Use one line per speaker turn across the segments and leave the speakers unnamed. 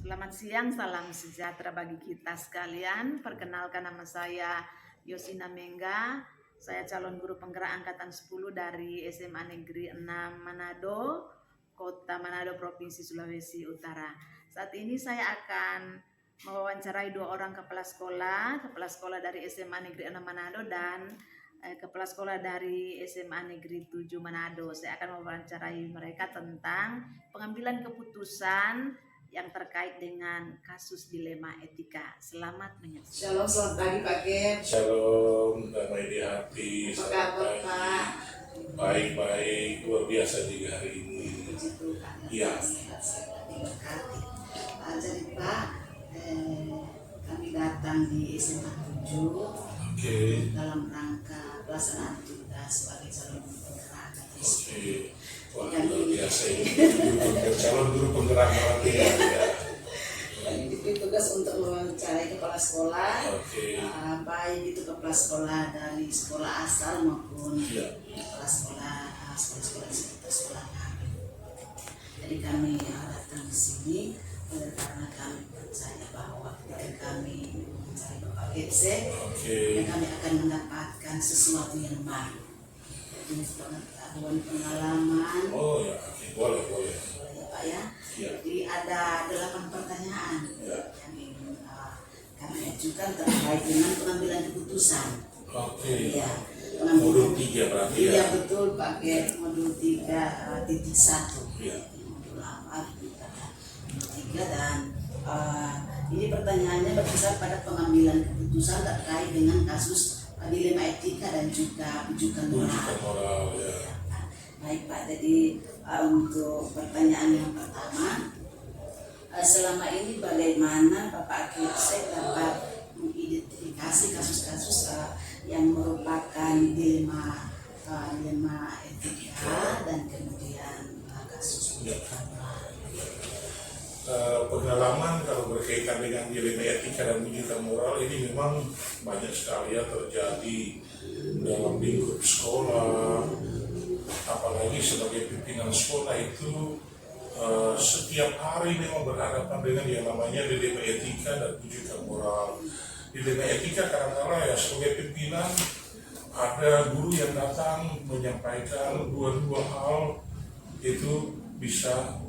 Selamat siang, salam sejahtera bagi kita sekalian. Perkenalkan, nama saya Yosina Mengga. Saya calon guru penggerak angkatan 10 dari SMA Negeri 6 Manado, Kota Manado, Provinsi Sulawesi Utara. Saat ini saya akan mewawancarai dua orang kepala sekolah dari SMA Negeri 6 Manado dan kepala sekolah dari SMA Negeri 7 Manado. Saya akan mewawancarai mereka tentang pengambilan keputusan yang terkait dengan kasus dilema etika. Selamat menyaksikan.
Shalom, selamat pagi Pak Ken.
Shalom, damai di hati.
Apa kabar Pak?
Baik-baik, luar biasa juga hari ini.
Puji Tuhan.
Iya.
Sehat-sehat diberkati. Jadi Pak, kami datang di SMA 7 dalam rangka pelaksanaan tugas sebagai calon penggerak.
Wah, luar biasa ini. Calon guru penggerak berarti ya.
Diberi tugas untuk mewawancarai kepala sekolah, baik itu kepala sekolah dari sekolah asal maupun kepala sekolah di sekitar sekolah kami. Jadi kami datang di sini karena kami percaya bahwa ketika kami mencari Bapak Getse, kami akan mendapatkan sesuatu yang baru. Jadi pengetahuan, pengalaman.
Oh ya, boleh.
Boleh ya Pak ya. Jadi ada 8 pertanyaan yang ingin kami ajukan terkait dengan pengambilan keputusan. Ya,
modul 3 berarti ya.
Iya betul, pakai modul 3.1. Modul apa? Modul 3 dan ini pertanyaannya berkisar pada pengambilan keputusan terkait dengan kasus dilema etika dan juga rujukan moral.
Ya.
Baik Pak, jadi untuk pertanyaan yang pertama, selama ini bagaimana Bapak Getse dapat mengidentifikasi kasus-kasus yang merupakan dilema etika dan kemudian kasus rujukan moral?
Pengalaman kalau berkaitan dengan dilema etika dan rujukan moral ini memang banyak sekali ya terjadi dalam lingkup sekolah, apalagi sebagai pimpinan sekolah itu setiap hari memang berhadapan dengan yang namanya dilema etika dan rujukan moral. Dilema etika kadang-kadang ya sebagai pimpinan ada guru yang datang menyampaikan dua hal itu bisa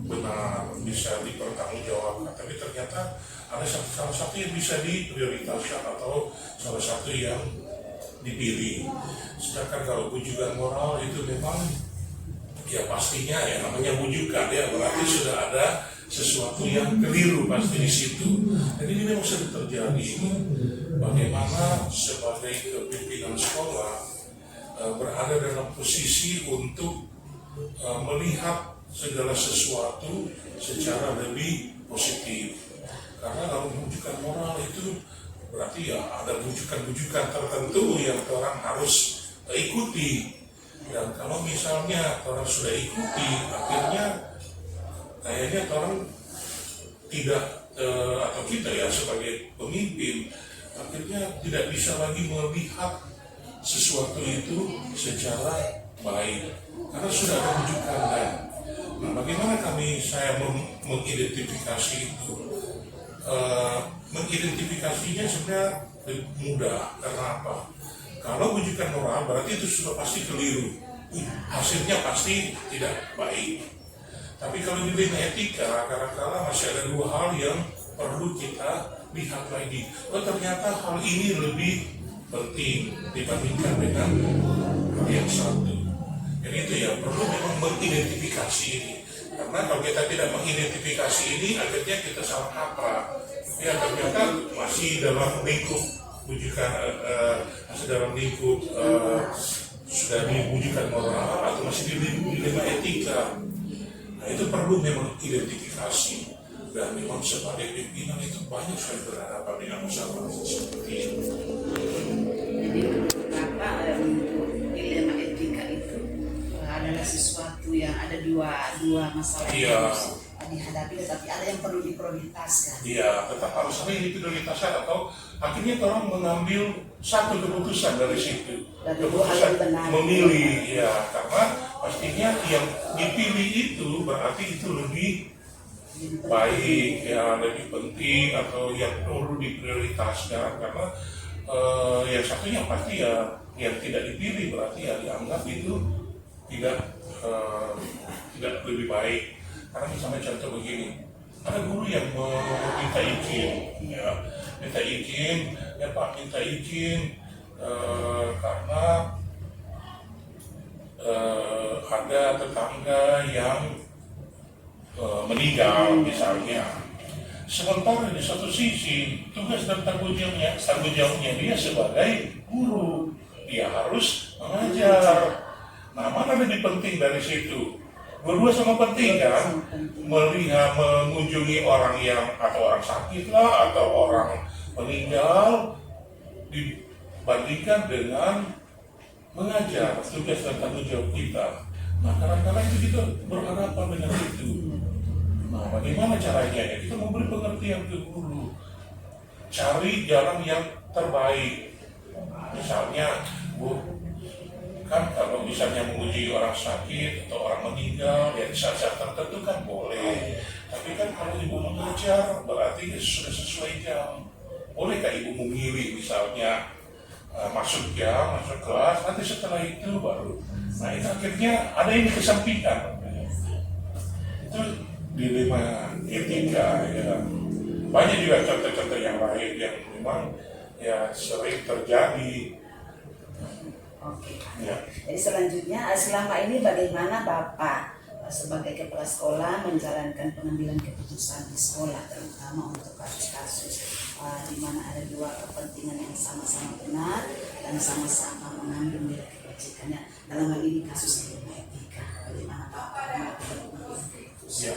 benar, bisa dipertanggungjawabkan, tapi ternyata ada salah satu yang bisa diprioritaskan atau salah satu yang dipilih. Sedangkan kalau wujudan moral itu memang ya pastinya ya namanya wujudan ya berarti sudah ada sesuatu yang keliru pasti di situ. Dan ini memang sering terjadi. Bagaimana sebagai pimpinan sekolah berada dalam posisi untuk melihat segala sesuatu secara lebih positif. Karena kalau wujudan moral itu berarti ya ada wujudan-wujudan tertentu yang orang harus ikuti. Dan kalau misalnya orang sudah ikuti, akhirnya kayaknya orang tidak atau kita ya sebagai pemimpin akhirnya tidak bisa lagi melihat sesuatu itu secara baik karena sudah ada wujudannya. Nah, bagaimana saya mengidentifikasi itu? Mengidentifikasinya sebenarnya mudah. Karena apa? Kalau wujudan moral berarti itu sudah pasti keliru. Hasilnya pasti tidak baik. Tapi kalau di dilema etika, kadang-kadang masih ada dua hal yang perlu kita lihat lagi. Oh, ternyata hal ini lebih penting dibandingkan dengan hal yang satu. Jadi itu ya perlu memang mengidentifikasi ini. Karena kalau kita tidak mengidentifikasi ini, akhirnya kita salah kaprah. Ya ternyata masih dalam lingkup wujudan, masih dalam lingkup sudah diwujudkan moral atau masih di dilema etika. Nah itu perlu memang identifikasi. Dan memang sebagai pimpinan itu banyak sekali berhadapan dengan masalah seperti itu.
Jadi Bapak untuk dilema etika itu adalah sesuatu yang ada dua masalah yang harus dihadapi, tapi ada yang perlu diprioritaskan.
Iya, tetap harus ini diprioritaskan atau akhirnya orang mengambil satu keputusan dari situ. Keputusan memilih, ya karena pastinya yang dipilih itu berarti itu lebih baik, yang lebih penting atau yang perlu diprioritaskan, karena yang satunya pasti ya yang tidak dipilih berarti ya dianggap itu tidak tidak lebih baik. Karena misalnya contoh begini, ada guru yang meminta izin, ya minta izin, ya Pak minta izin karena ada tetangga yang meninggal misalnya. Sementara di satu sisi tugas dan tanggung jawabnya dia sebagai guru, dia harus mengajar. Nah, mana lebih penting dari situ? Berdua sama penting kan? Melihat, mengunjungi orang yang atau orang sakit lah atau orang meninggal dibandingkan dengan mengajar, tugas dan tanggung jawab kita. Nah, kadang-kadang kita berhadapan dengan itu. Nah, bagaimana caranya? Ya, kita memberi pengertian ke guru, cari jalan yang terbaik. Misalnya, Bu, kan kalau misalnya menguji orang sakit atau orang meninggal, ya di saat-saat tertentu kan boleh. Tapi kan kalau ibu mengajar, berarti sudah sesuai jam. Bolehkah ibu memilih misalnya masuk jam, masuk kelas, nanti setelah itu baru. Nah, itu akhirnya ada ini kesampingan. Itu dilema etika, ya. Banyak juga contoh-contoh yang lain yang memang ya sering terjadi.
Oke.
Ya.
Jadi selanjutnya, selama ini bagaimana Bapak sebagai kepala sekolah menjalankan pengambilan keputusan di sekolah, terutama untuk kasus-kasus di mana ada dua kepentingan yang sama-sama benar dan sama-sama mengambil nilai kebajikannya, dalam hal ini kasus dilema etika. Bagaimana Bapak mengambil keputusan?
Ya.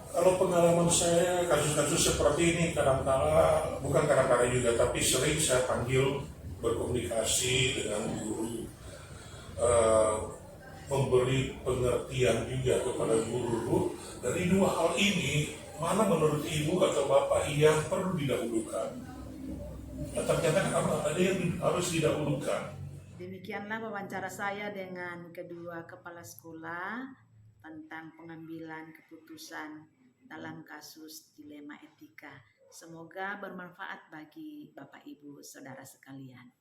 Kalau pengalaman saya kasus-kasus seperti ini bukan kadang-kadang juga, tapi sering saya panggil berkomunikasi dengan guru, memberi pengertian juga kepada guru. Dari dua hal ini, mana menurut ibu atau bapak yang perlu didahulukan? Ya, ternyata ada yang harus didahulukan.
Demikianlah wawancara saya dengan kedua kepala sekolah tentang pengambilan keputusan dalam kasus dilema etika. Semoga bermanfaat bagi Bapak Ibu Saudara sekalian.